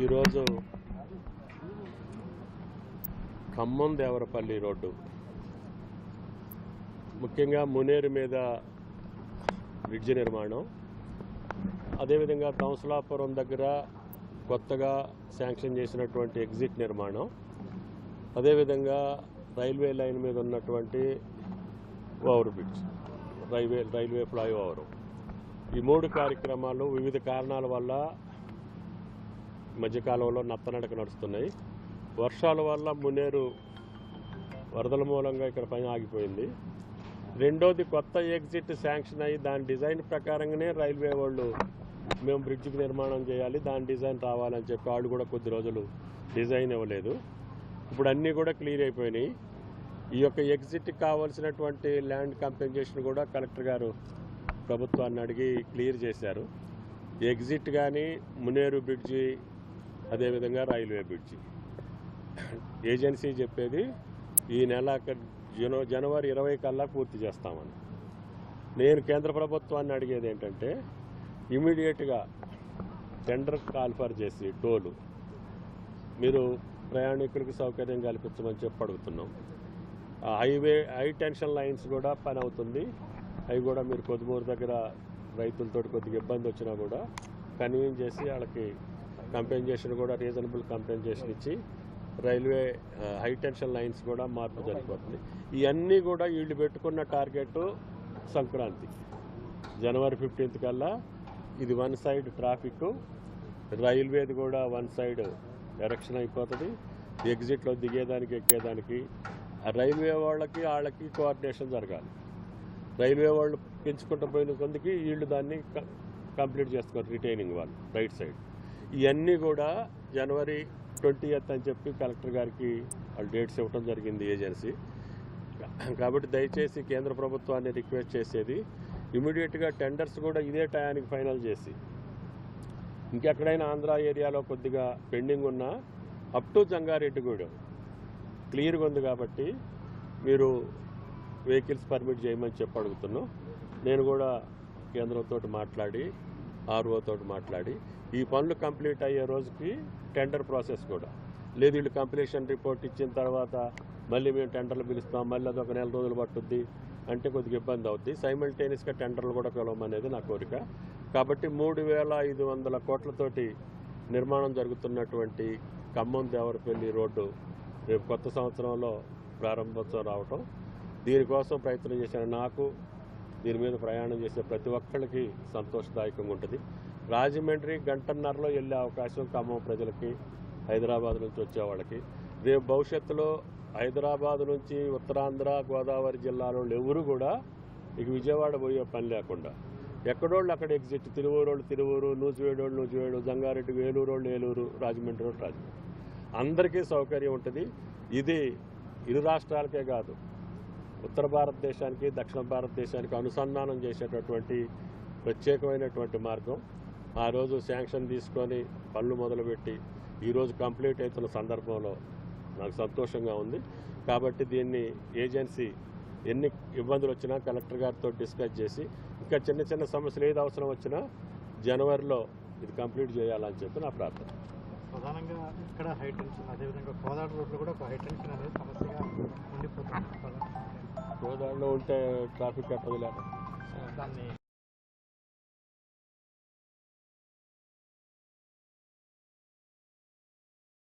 ఈరోజు ఖమ్మం దేవరపల్లి రోడ్డు ముఖ్యంగా మునేరు మీద బ్రిడ్జి నిర్మాణం, అదేవిధంగా కంసలాపురం దగ్గర కొత్తగా శాంక్షన్ చేసినటువంటి ఎగ్జిట్ నిర్మాణం, అదేవిధంగా రైల్వే లైన్ మీద ఉన్నటువంటి ఓవర్ బ్రిడ్జ్, రైల్వే ఫ్లైఓవర్, ఈ మూడు కార్యక్రమాలు వివిధ కారణాల వల్ల మధ్యకాలంలో నత్తనడక నడుస్తున్నాయి. వర్షాల వల్ల మునేరు వరదల మూలంగా ఇక్కడ పని ఆగిపోయింది. రెండోది, కొత్త ఎగ్జిట్ శాంక్షన్ అయ్యి దాని డిజైన్ ప్రకారంగానే రైల్వే వాళ్ళు మేము బ్రిడ్జికి నిర్మాణం చేయాలి, దాని డిజైన్ రావాలని చెప్పి వాళ్ళు కూడా కొద్ది రోజులు డిజైన్ ఇవ్వలేదు. ఇప్పుడు అన్నీ కూడా క్లియర్ అయిపోయినాయి. ఈ యొక్క ఎగ్జిట్కి కావాల్సినటువంటి ల్యాండ్ కంపెన్సేషన్ కూడా కలెక్టర్ గారు ప్రభుత్వాన్ని అడిగి క్లియర్ చేశారు. ఎగ్జిట్ కానీ మునేరు బ్రిడ్జి, అదేవిధంగా రైల్వే బ్రిడ్జి ఏజెన్సీ చెప్పేది ఈ నెల జనవరి 20 కల్లా పూర్తి చేస్తామని. నేను కేంద్ర ప్రభుత్వాన్ని అడిగేది ఏంటంటే ఇమీడియట్గా టెండర్ కాల్ఫర్ చేసి టోలు మీరు ప్రయాణికులకి సౌకర్యం కల్పించమని చెప్పి అడుగుతున్నాం. హై టెన్షన్ లైన్స్ కూడా పని అవుతుంది, అవి కూడా మీరు కొద్దిమూరు దగ్గర రైతులతో కొద్దిగా ఇబ్బంది వచ్చినా కూడా కన్వీన్ చేసి వాళ్ళకి కంపెన్సేషన్ కూడా రీజనబుల్ కంపెన్సేషన్ ఇచ్చి రైల్వే హై టెన్షన్ లైన్స్ కూడా మార్పు జరిగిపోతుంది. ఇవన్నీ కూడా వీళ్ళు పెట్టుకున్న టార్గెట్ సంక్రాంతి జనవరి 15 కల్లా ఇది వన్ సైడ్ ట్రాఫిక్, రైల్వేది కూడా వన్ సైడ్ డైరెక్షన్ అయిపోతుంది. ఎగ్జిట్లో దిగేదానికి ఎక్కేదానికి రైల్వే వాళ్ళకి కోఆర్డినేషన్ జరగాలి. రైల్వే వాళ్ళు పెంచుకుంటూ పోయిన కొందికి వీళ్ళు దాన్ని కంప్లీట్ చేస్తున్నారు, రిటైనింగ్ వాళ్ళు రైట్ సైడ్. ఇవన్నీ కూడా జనవరి 20th అని చెప్పి కలెక్టర్ గారికి వాళ్ళు డేట్స్ ఇవ్వడం జరిగింది ఏజెన్సీ. కాబట్టి దయచేసి కేంద్ర ప్రభుత్వాన్ని రిక్వెస్ట్ చేసేది ఇమీడియట్గా టెండర్స్ కూడా ఇదే టయానికి ఫైనల్ చేసి, ఇంకెక్కడైనా ఆంధ్ర ఏరియాలో కొద్దిగా పెండింగ్ ఉన్నా అప్ టు జంగారెడ్డిగూడెం క్లియర్గా ఉంది కాబట్టి మీరు వెహికల్స్ పర్మిట్ చేయమని చెప్పి అడుగుతున్నాం. నేను కూడా కేంద్రంతో మాట్లాడి ఆర్ఓతో మాట్లాడి ఈ పనులు కంప్లీట్ అయ్యే రోజుకి టెండర్ ప్రాసెస్ కూడా లేదు, వీళ్ళు కంప్లీషన్ రిపోర్ట్ ఇచ్చిన తర్వాత మళ్ళీ మేము టెండర్లు పిలుస్తాం, మళ్ళీ అదొక 1 నెల రోజులు పట్టుద్ది అంటే కొద్దిగా ఇబ్బంది అవుద్ది. సైమల్టేనియస్గా టెండర్లు కూడా పిలవమనేది నా కోరిక. కాబట్టి 3500 కోట్లతోటి నిర్మాణం జరుగుతున్నటువంటి ఖమ్మం దేవరపల్లి రోడ్డు రేపు కొత్త సంవత్సరంలో ప్రారంభోత్సవం రావటం, దీనికోసం ప్రయత్నం చేసిన నాకు, దీని మీద ప్రయాణం చేసే ప్రతి ఒక్కరికి సంతోషదాయకంగా ఉంటుంది. రాజమండ్రి 1.5 గంటలో వెళ్ళే అవకాశం ఖమ్మం ప్రజలకి, హైదరాబాద్ నుంచి వచ్చే వాళ్ళకి. రేపు భవిష్యత్తులో హైదరాబాద్ నుంచి ఉత్తరాంధ్ర, గోదావరి జిల్లాలో ఎవరు కూడా ఇక విజయవాడ పోయే పని లేకుండా ఎక్కడోళ్ళు అక్కడ ఎగ్జిట్, తిరువూరు, నూజివేడు, జంగారెడ్డి, ఏలూరు, రాజమండ్రి, అందరికీ సౌకర్యం ఉంటుంది. ఇది ఇరు రాష్ట్రాలకే కాదు, ఉత్తర భారతదేశానికి, దక్షిణ భారతదేశానికి అనుసంధానం చేసేటటువంటి ప్రత్యేకమైనటువంటి మార్గం. ఆ రోజు శాంక్షన్ తీసుకొని పనులు మొదలుపెట్టి ఈరోజు కంప్లీట్ అవుతున్న సందర్భంలో నాకు సంతోషంగా ఉంది. కాబట్టి దీన్ని ఏజెన్సీ ఎన్ని ఇబ్బందులు వచ్చినా కలెక్టర్ గారితో డిస్కస్ చేసి ఇంకా చిన్న సమస్యలు ఏది అవసరం వచ్చినా జనవరిలో ఇది కంప్లీట్ చేయాలని చెప్పి నా ప్రార్థన. ప్రధానంగా ఇక్కడ హై టెన్షన్, అదేవిధంగా కోదాడ రోడ్లో కూడా హై టెన్షన్ అనేది సమస్యగా ఉండిపోతుంది. గోదావరిలో ఉంటే ట్రాఫిక్ ఎక్కడలేదు, దాన్ని